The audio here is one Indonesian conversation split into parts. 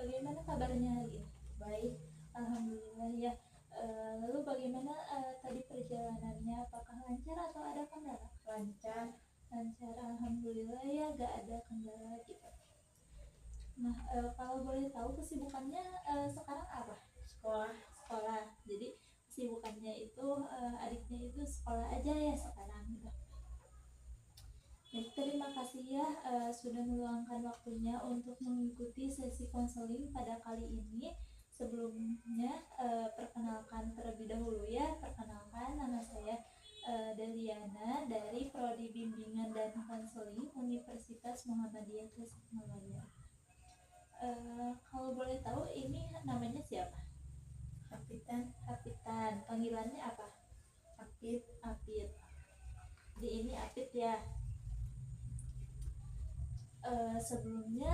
Bagaimana kabarnya lagi? Baik, alhamdulillah ya. Lalu bagaimana tadi perjalanannya? Apakah lancar atau ada kendala? Lancar, lancar, alhamdulillah ya, gak ada kendala gitu. Nah, kalau boleh tahu kesibukannya sekarang apa? Sekolah. Sekolah. Jadi kesibukannya itu adiknya itu sekolah aja ya sekarang gitu. Baik, terima kasih ya sudah meluangkan waktunya untuk mengikuti sesi konseling pada kali ini. Sebelumnya perkenalkan terlebih dahulu ya. Perkenalkan, nama saya Deliana dari Prodi Bimbingan dan Konseling Universitas Muhammadiyah Tasikmalaya. Kalau boleh tahu ini namanya siapa? Hapitan. Hapitan. Panggilannya apa? Apit. Apit. Di ini Apit ya. Sebelumnya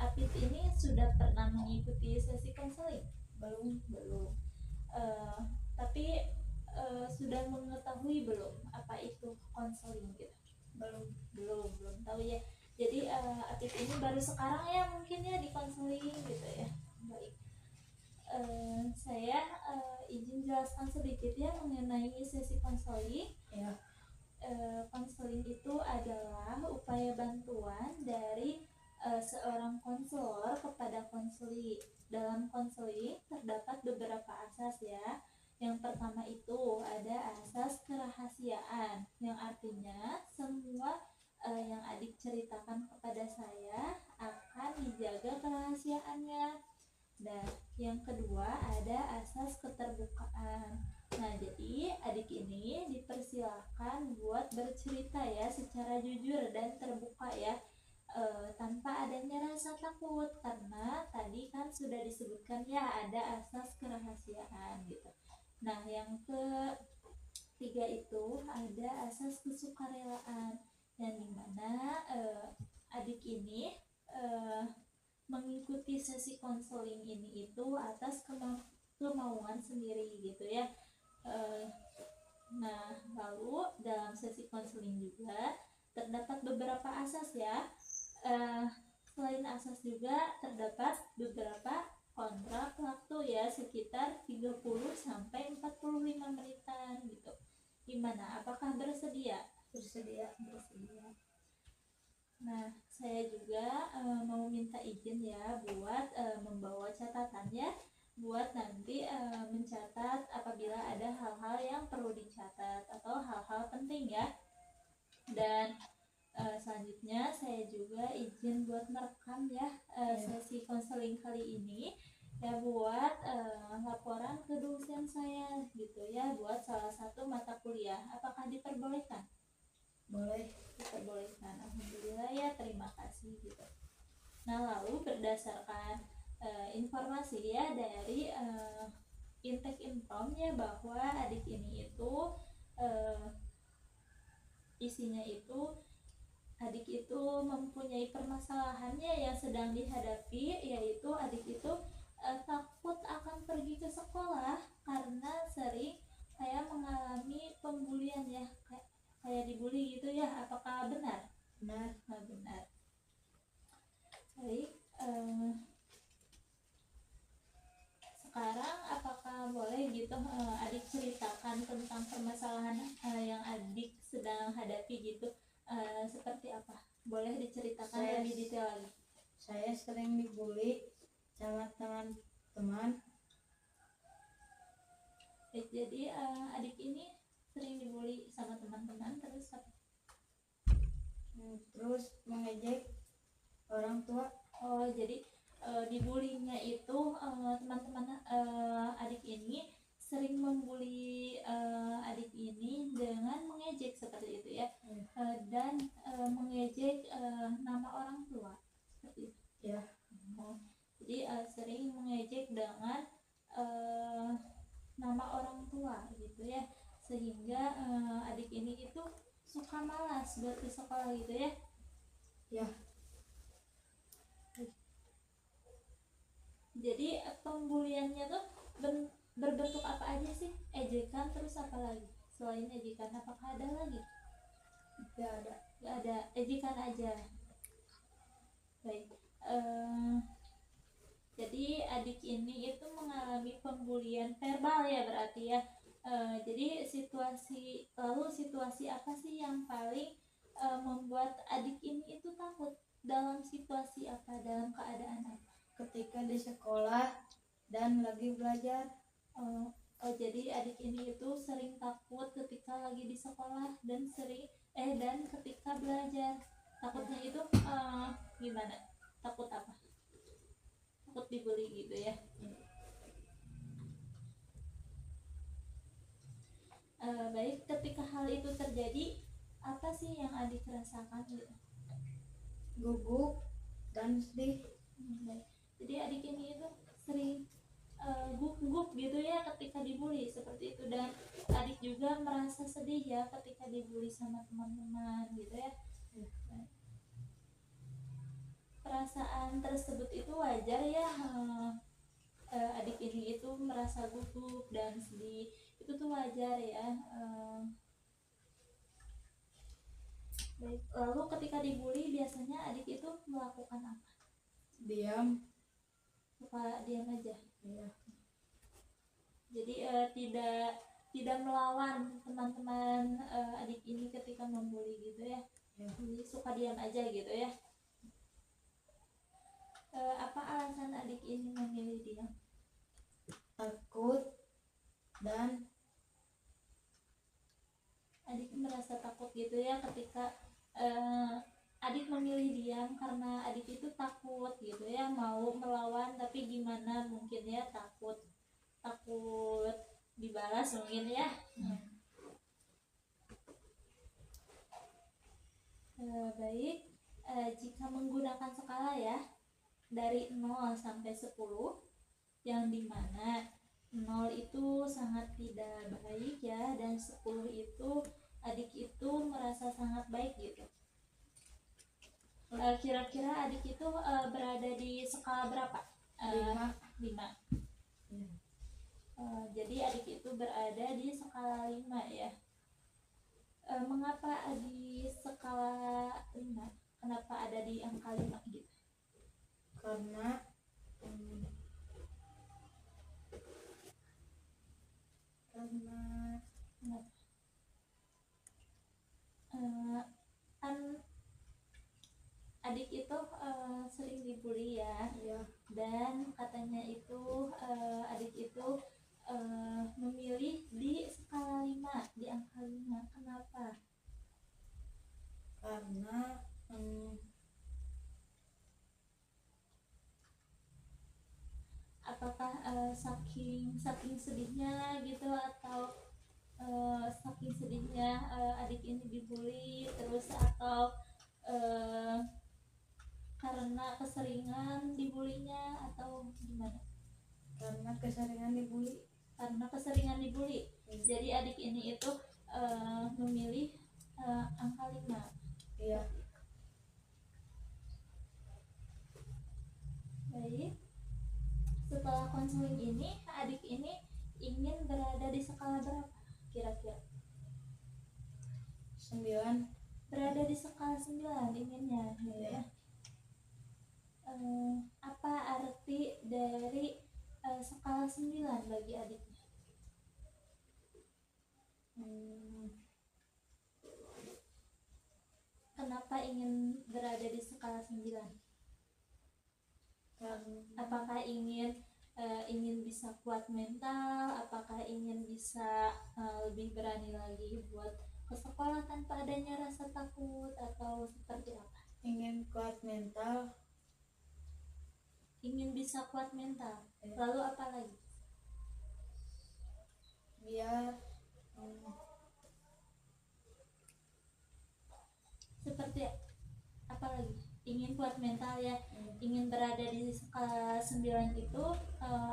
Apit ini sudah pernah mengikuti sesi konseling? Belum. Tapi sudah mengetahui belum apa itu konseling gitu? Belum tahu ya. Jadi Apit ini baru sekarang ya mungkin ya di konseling gitu ya. Baik. Saya izin jelaskan sedikit ya mengenai sesi konseling. Ya. Konseling itu adalah upaya bantuan dari seorang konselor kepada konseli. Dalam konseling terdapat beberapa asas ya. Yang pertama itu ada asas kerahasiaan, yang artinya semua yang adik ceritakan kepada saya akan dijaga kerahasiaannya. Dan yang kedua ada asas keterbukaan. Nah, jadi adik ini dipersilahkan buat bercerita ya secara jujur dan terbuka ya, tanpa adanya rasa takut, karena tadi kan sudah disebutkan ya ada asas kerahasiaan gitu. Nah, yang ketiga itu ada asas kesukarelaan, yang dimana adik ini mengikuti sesi konseling ini itu atas kemauan sendiri gitu ya. Nah, lalu dalam sesi konseling juga terdapat beberapa asas ya. Selain asas juga terdapat beberapa kontrak waktu ya, sekitar 30 sampai 45 menitan gitu. Gimana? Apakah bersedia? Bersedia. Nah, saya juga mau minta izin ya buat membawa catatannya, buat nanti mencatat apabila ada hal-hal yang perlu dicatat atau hal-hal penting ya. Dan selanjutnya saya juga izin buat merekam ya sesi konseling kali ini ya, buat laporan ke dosen saya gitu ya, buat salah satu mata kuliah. Apakah diperbolehkan? Boleh, diperbolehkan. Alhamdulillah ya, terima kasih gitu. Nah, lalu berdasarkan informasi ya dari Intek Infom ya, bahwa adik ini itu isinya itu adik itu mempunyai permasalahannya yang sedang dihadapi, yaitu adik itu takut akan pergi ke sekolah karena sering kayak mengalami pembulian ya, kayak dibully gitu ya. Apakah benar? Benar. Baik, sekarang apakah boleh gitu adik ceritakan tentang permasalahan yang adik sedang hadapi gitu, seperti apa? Boleh diceritakan lebih detail lagi? Saya sering dibully sama teman-teman. Jadi adik ini sering dibully sama teman-teman, terus apa? Terus mengejek orang tua. Oh, jadi dibulinya itu teman-teman adik ini sering membuli adik ini dengan mengejek seperti itu ya. Dan mengejek nama orang tua seperti itu ya. Jadi sering mengejek dengan nama orang tua gitu ya, sehingga adik ini itu suka malas buat ke sekolah gitu ya. Jadi pembuliannya tuh berbentuk apa aja sih? Ejekan, terus apa lagi? Selain ejekan, apakah ada lagi? Gak ada, ejekan aja. Baik, ini itu mengalami pembulian verbal ya berarti ya. Jadi situasi apa sih yang paling membuat adik ini itu takut? Dalam situasi apa? Dalam keadaan apa? Ketika di sekolah dan lagi belajar. Jadi adik ini itu sering takut ketika lagi di sekolah dan ketika belajar. Takutnya itu gimana? Takut apa? Takut dibully gitu ya. Baik, ketika hal itu terjadi, apa sih yang adik rasakan gitu? Gugup dan sedih. Baik. Jadi adik ini itu sering gugup gitu ya ketika dibully seperti itu, dan adik juga merasa sedih ya ketika dibully sama teman-teman gitu ya. Baik. Perasaan tersebut itu wajar ya. Adik ini itu merasa gugup dan sedih, itu tuh wajar ya. Baik, lalu ketika dibully biasanya adik itu melakukan apa? Diam. Suka diam aja. Iya. Jadi tidak melawan teman-teman adik ini ketika membuli gitu ya. Jadi suka diam aja gitu ya. Apa alasan adik ini memilih diam? Takut dan Adik merasa takut gitu ya ketika adik memilih diam karena adik itu takut gitu ya, mau melawan tapi gimana mungkin ya, takut dibalas mungkin ya. Baik, jika menggunakan skala ya dari 0 sampai 10, yang dimana 0 itu sangat tidak baik ya, dan 10 itu adik itu merasa sangat baik gitu. Kira-kira adik itu berada di skala berapa? 5. Jadi adik itu berada di skala 5 ya. Mengapa di skala 5? Kenapa ada di angka 5 gitu? karena Kan adik itu sering dibully ya. Iya. Dan katanya itu adik itu memilih di skala 5, di angka 5. Kenapa? Karena Apakah saking sedihnya gitu, atau saking sedihnya adik ini dibully terus, atau karena keseringan dibulinya, atau gimana? karena keseringan dibully. Karena keseringan dibully. Jadi adik ini itu memilih angka 5. Iya. Baik. Setelah konseling ini, adik ini ingin berada di skala berapa kira-kira? 9. Berada di skala 9 inginnya gitu ya. Apa arti dari skala 9 bagi adiknya? Kenapa ingin berada di skala 9? Apakah ingin bisa kuat mental? Apakah ingin bisa lebih berani lagi buat ke sekolah tanpa adanya rasa takut, atau seperti apa? Ingin kuat mental. Ingin bisa kuat mental. Lalu apa lagi? Biar seperti apa lagi? Ingin kuat mental ya. Ingin berada di skala 9 itu,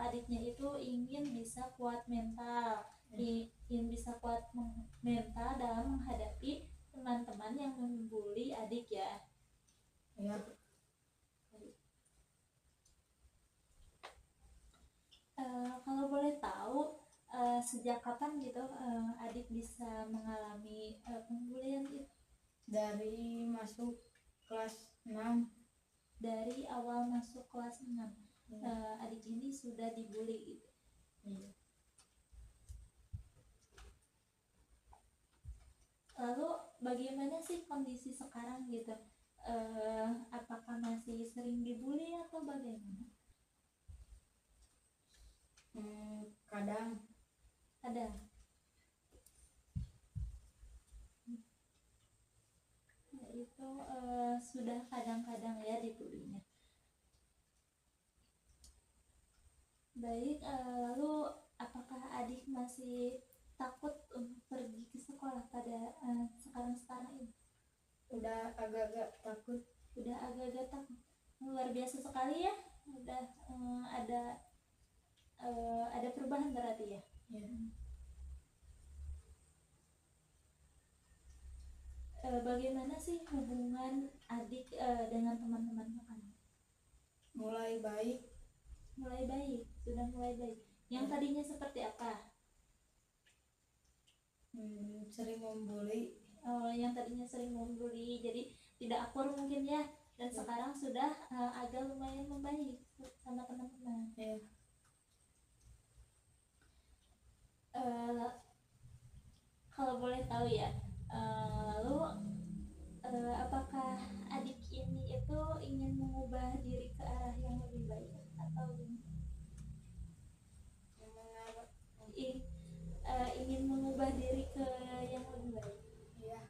adiknya itu ingin bisa kuat mental. Ingin bisa kuat mental dalam menghadapi teman-teman yang membuli adik ya. ya. Kalau boleh tahu, sejak kapan gitu adik bisa mengalami pembulian itu? Dari masuk kelas 6. Dari awal masuk kelas 6. adik ini sudah dibully gitu. Iya. Lalu bagaimana sih kondisi sekarang gitu? Apakah masih sering dibully atau bagaimana? Kadang Ada. Nah, itu sudah kadang-kadang ya dibulinya. Baik, lalu apakah adik masih takut untuk pergi ke sekolah pada sekarang ini? udah agak-agak takut. Udah agak-agak takut. Luar biasa sekali ya. Udah ada perubahan berarti ya. Ya. Bagaimana sih hubungan adik dengan teman-teman kamu? Mulai baik. Mulai baik, sudah mulai baik. Yang tadinya seperti apa? Sering membuli. Yang tadinya sering membuli, jadi tidak akur mungkin ya. Dan sekarang sudah agak lumayan membaik sama teman-teman. Ya. Kalau boleh tahu ya, lalu apakah adik ini itu ingin mengubah diri ke arah yang lebih baik atau ingin mengubah diri ke yang lebih baik? Iya.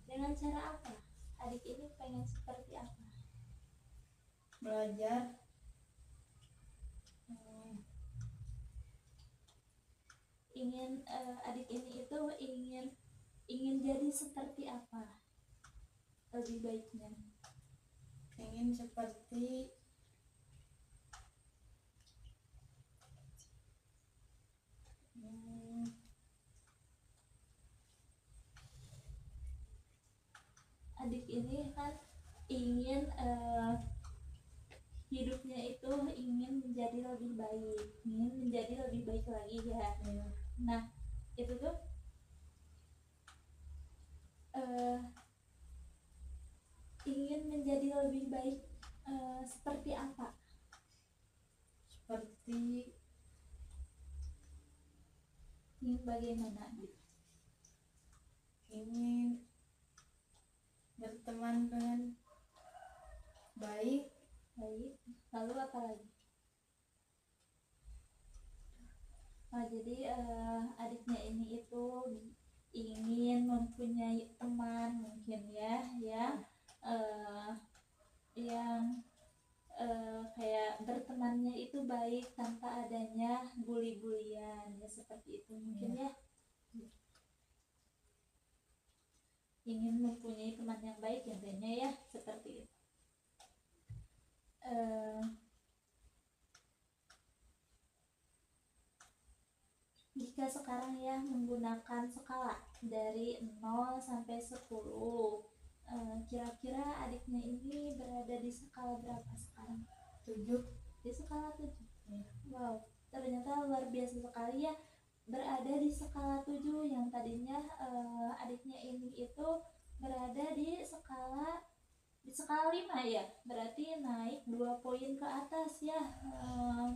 Dengan cara apa? Adik ini pengen seperti apa? Belajar. Ingin adik ini itu ingin jadi seperti apa lebih baiknya? Ingin seperti adik ini kan ingin hidupnya itu ingin menjadi lebih baik, ingin menjadi lebih baik lagi ya. Ya. Nah itu tuh ingin menjadi lebih baik seperti apa? Seperti Ingin bagaimana gitu? ingin berteman dengan baik. Lalu apa lagi? Jadi adiknya ini itu ingin mempunyai teman mungkin ya yang kayak bertemannya itu baik tanpa adanya bully-bulian ya, seperti itu mungkin ya. Ingin mempunyai teman yang baik intinya ya, seperti itu. Jika sekarang ya menggunakan skala dari 0 sampai 10, kira-kira adiknya ini berada di skala berapa sekarang? 7. Di skala 7. Ya. Wow, ternyata luar biasa sekali ya, berada di skala 7 yang tadinya adiknya ini itu berada di skala 5 ya, berarti naik 2 poin ke atas ya,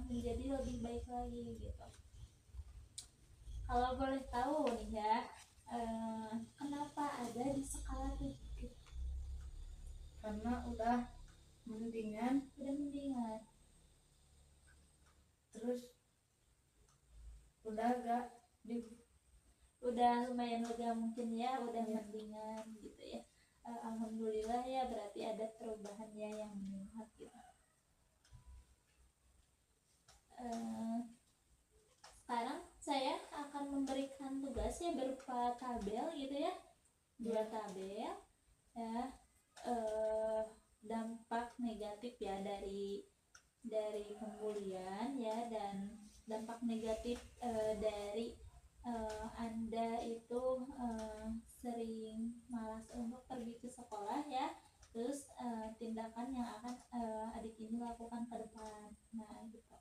menjadi lebih baik lagi gitu. Kalau boleh tahu nih ya, kenapa ada di skala 7? Karena udah mendingan. Terus udah lumayan lega mungkin ya, udah mendingan gitu ya. Alhamdulillah ya, berarti ada perubahan ya yang meningkat gitu. Sekarang saya akan memberikan tugas ya berupa tabel gitu ya, 2 tabel ya, dampak negatif ya dari pembulian ya, dan dampak negatif dari Anda itu sering malas untuk pergi ke sekolah ya, terus tindakan yang akan adik ini lakukan ke depan. Nah gitu.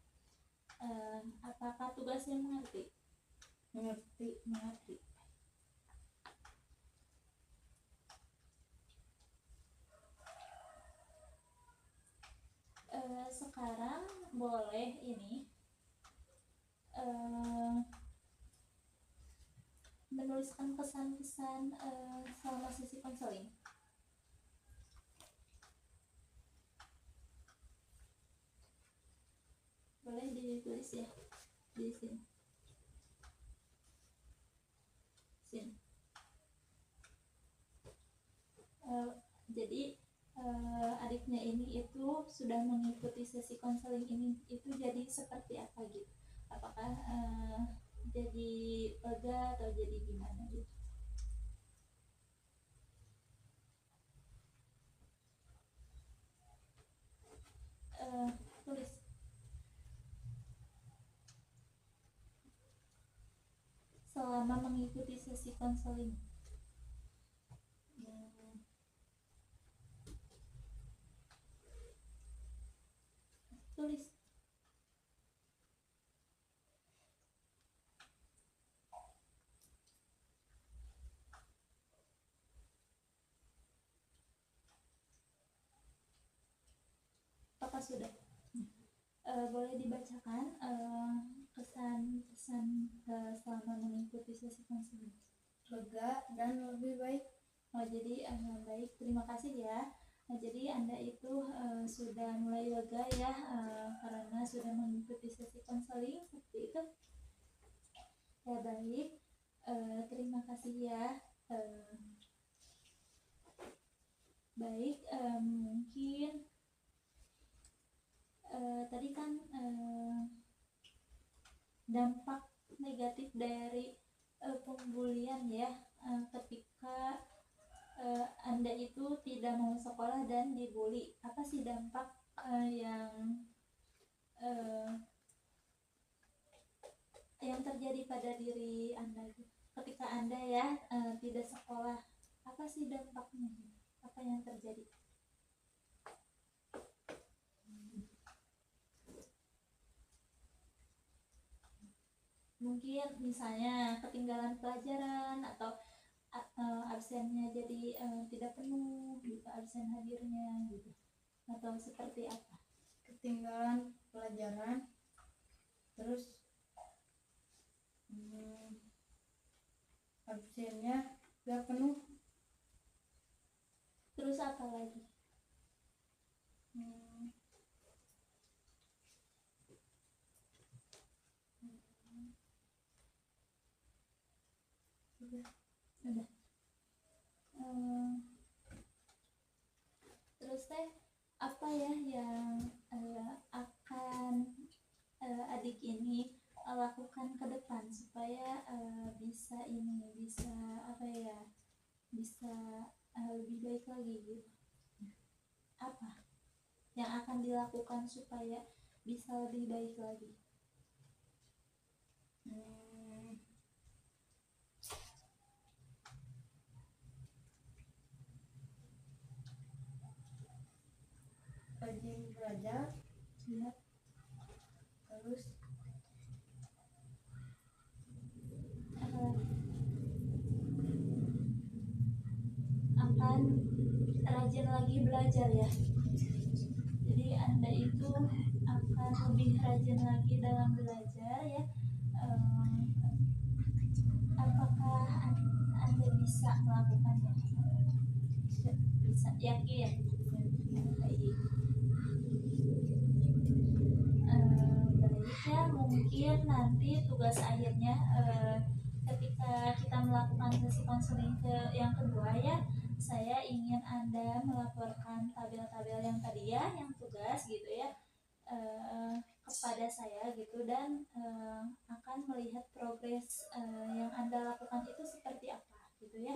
Apakah tugasnya mengerti? Mengerti. Sekarang boleh ini menuliskan pesan-pesan selama sesi konseling. Boleh ditulis ya di sini. Jadi adiknya ini itu sudah mengikuti sesi konseling ini itu jadi seperti apa gitu? Apakah jadi lega atau jadi gimana gitu? Tulis. Selama mengikuti sesi konseling. Tulis. Apakah sudah? Boleh dibacakan pesan-pesan selama mengikuti sesi konseling. Lega dan lebih baik. Jadi baik, terima kasih ya. Jadi Anda itu sudah mulai lega ya karena sudah mengikuti sesi konseling seperti itu. Ya baik, terima kasih ya. Baik, mungkin tadi kan dampak negatif dari pembulian ya ketika Anda itu tidak mau sekolah dan dibully. Apa sih dampak yang terjadi pada diri Anda ketika Anda ya tidak sekolah? Apa sih dampaknya? Apa yang terjadi? Mungkin misalnya ketinggalan pelajaran atau absennya jadi tidak penuh gitu, absen hadirnya gitu, atau seperti apa? Ketinggalan pelajaran, terus absennya gak penuh. Terus apa lagi? Udah. Terus teh apa ya yang akan adik ini lakukan ke depan supaya bisa apa ya, bisa lebih baik lagi gitu? Apa yang akan dilakukan supaya bisa lebih baik lagi? Rajin belajar Ya. terus akan rajin lagi belajar ya. Jadi Anda itu akan lebih rajin lagi dalam belajar ya. Apakah Anda bisa melakukannya? Bisa, yakin? Baik. Baik ya, mungkin nanti tugas akhirnya ketika kita melakukan sesi konseling yang kedua ya, saya ingin Anda melaporkan tabel-tabel yang tadi ya, yang tugas gitu ya, kepada saya gitu, dan akan melihat progres yang Anda lakukan itu seperti apa gitu ya.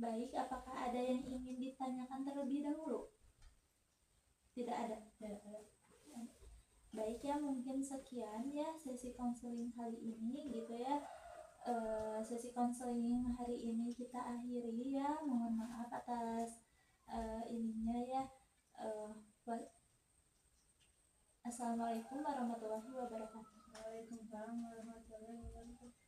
Baik, apakah ada yang ingin ditanyakan terlebih dahulu? Tidak ada. Baik ya, mungkin sekian ya sesi konseling kali ini gitu ya. Sesi konseling hari ini kita akhiri ya. Mohon maaf atas ininya ya. Assalamualaikum warahmatullahi wabarakatuh. Waalaikumsalam warahmatullahi wabarakatuh.